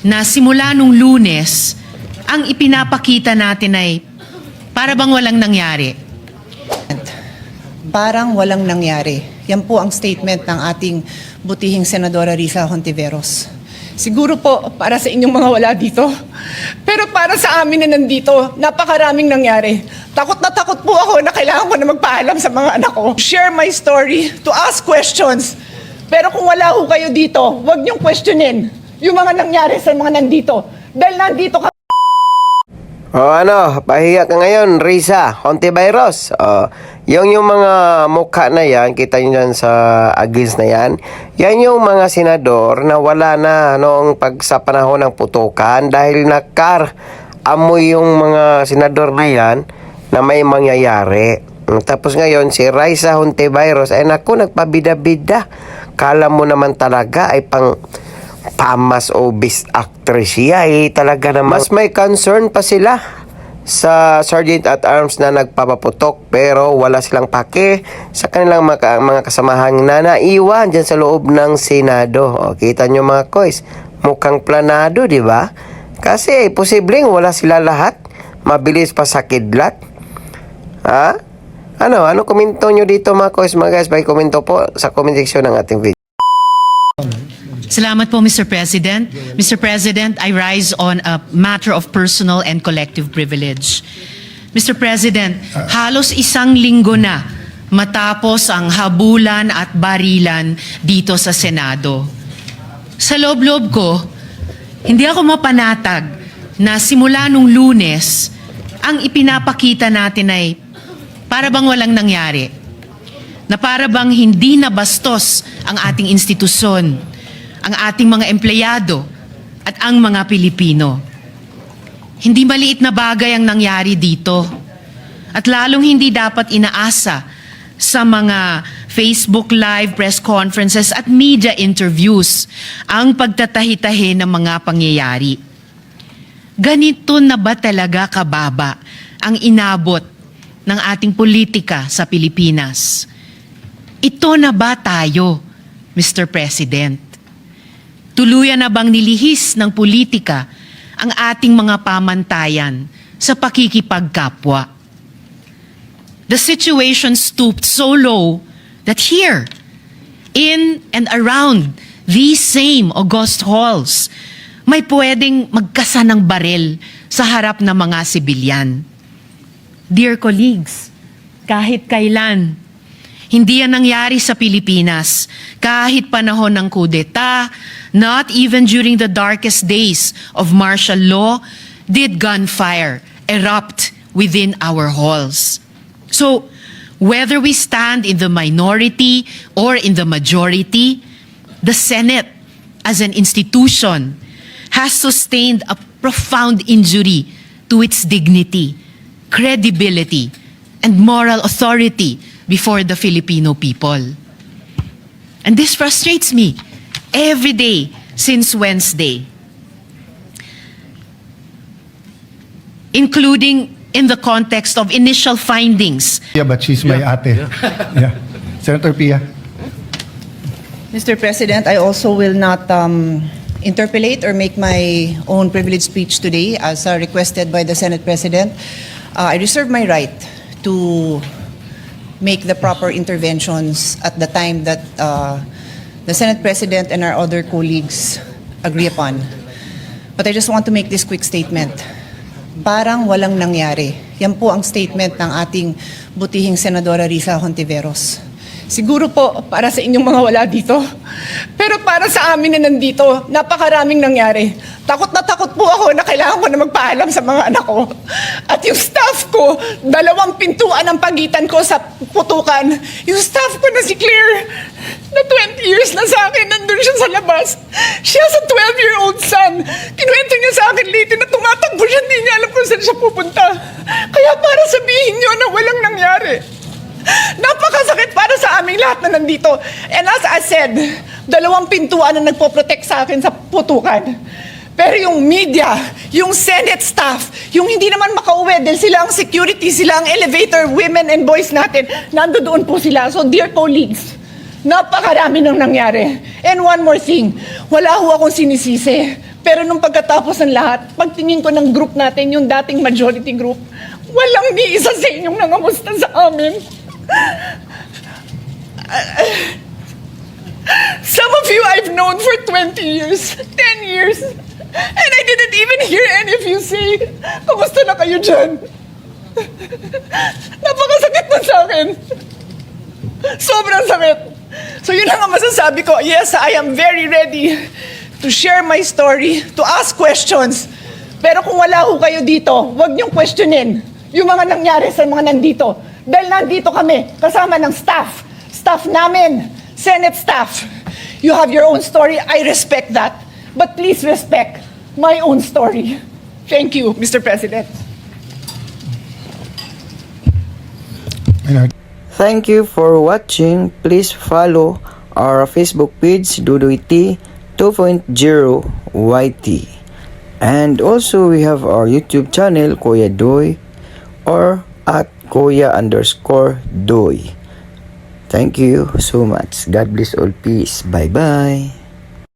na simula nung Lunes, ang ipinapakita natin ay para bang walang nangyari. Parang walang nangyari. Yan po ang statement ng ating butihing Senadora Risa Hontiveros. Siguro po para sa inyong mga wala dito. Pero para sa amin na nandito, napakaraming nangyari. Takot na takot po ako na kailangan ko na magpaalam sa mga anak ko. Share my story, to ask questions. Pero kung wala ho kayo dito, huwag niyong questionin yung mga nangyari sa mga nandito. Dahil nandito ka. O ano, pahiya ka ngayon, Risa Hontiveros. Yung mga mukha na yan, kita nyo dyan sa against na yan, yan yung mga senador na wala na noong sa panahon ng putukan dahil amoy yung mga senador na yan na may mangyayari. Tapos ngayon, si Risa Hontiveros, ay naku, nagpabida-bida. Kala mo naman talaga ay pamas o best actress siya, talaga naman. Mas may concern pa sila sa Sergeant at Arms na nagpapaputok pero wala silang pake sa kanilang mga kasamahan na naiwan dyan sa loob ng Senado. O, kita nyo mga kois, mukhang planado, di ba? Kasi posibleng wala sila lahat, mabilis pa sa kidlat. Ha? Ano komento nyo dito mga kois, mga guys? Komento po sa comment section ng ating video. Salamat po, Mr. President. Mr. President, I rise on a matter of personal and collective privilege. Mr. President, halos isang linggo na matapos ang habulan at barilan dito sa Senado. Sa loob-loob ko, hindi ako mapanatag na simula nung Lunes, ang ipinapakita natin ay para bang walang nangyari. Na para bang hindi nabastos ang ating institusyon, ang ating mga empleyado at ang mga Pilipino. Hindi maliit na bagay ang nangyari dito at lalong hindi dapat inaasa sa mga Facebook Live, press conferences at media interviews ang pagtatahi-tahi ng mga pangyayari. Ganito na ba talaga kababa ang inabot ng ating politika sa Pilipinas? Ito na ba tayo, Mr. President? Tuluyan na bang nilihis ng politika ang ating mga pamantayan sa pakikipagkapwa? The situation stooped so low that here, in and around these same august halls, may pwedeng magkasa ng baril sa harap ng mga sibilyan. Dear colleagues, kahit kailan, hindi yan nangyari sa Pilipinas kahit panahon ng kudeta, not even during the darkest days of martial law did gunfire erupt within our halls. So, whether we stand in the minority or in the majority, the Senate as an institution has sustained a profound injury to its dignity, credibility, and moral authority before the Filipino people. And this frustrates me every day since Wednesday, including in the context of initial findings. Yeah, but she's my ate. Yeah. Senator Pia. Mr. President, I also will not interpolate or make my own privileged speech today as requested by the Senate President. I reserve my right to make the proper interventions at the time that the Senate President and our other colleagues agree upon. But I just want to make this quick statement. Parang walang nangyari. Yan po ang statement ng ating butihing Senadora Risa Hontiveros. Siguro po para sa inyong mga wala dito. Pero para sa amin na nandito, napakaraming nangyari. Takot na takot po ako na kailangan ko na magpaalam sa mga anak ko. At yung staff ko, 2 pintuan ang pagitan ko sa putukan. Yung staff ko na si Claire, na 20 years na sa akin, nandun siya sa labas. She has a 12-year-old son. Kinuwento niya sa akin late na tumatakbo siya, hindi niya alam kung saan siya pupunta. Kaya para sabihin niyo na walang nangyari. Napakasakit para sa aming lahat na nandito. And as I said, 2 pintuan na nagpo-protect sa akin sa putukan. Pero yung media, yung Senate staff, yung hindi naman makauwi dahil sila ang security, sila ang elevator women and boys natin, nandoon po sila. So dear colleagues, napakarami nang nangyari. And one more thing, wala ho akong sinisisi Pero nung pagkatapos ng lahat, pagtingin ko ng group natin, yung dating majority group, walang ni isa sa inyong nangamusta sa amin. Some of you I've known for 20 years, 10 years, and I didn't even hear any of you say, kamusta na kayo dyan? Napakasakit na sa akin. Sobrang sakit. So yun ang masasabi ko. Yes, I am very ready to share my story, to ask questions. Pero kung wala ho kayo dito, huwag niyong questionin yung mga nangyari sa mga nandito. Dahil nandito kami, kasama ng staff namin, Senate staff. You have your own story, I respect that. But please respect my own story. Thank you, Mr. President. Thank you for watching. Please follow our Facebook page Duduiti 2.0 YT. And also we have our YouTube channel Kuya Doy or at Kuya_Doy. Thank you so much. God bless all. Peace. Bye bye.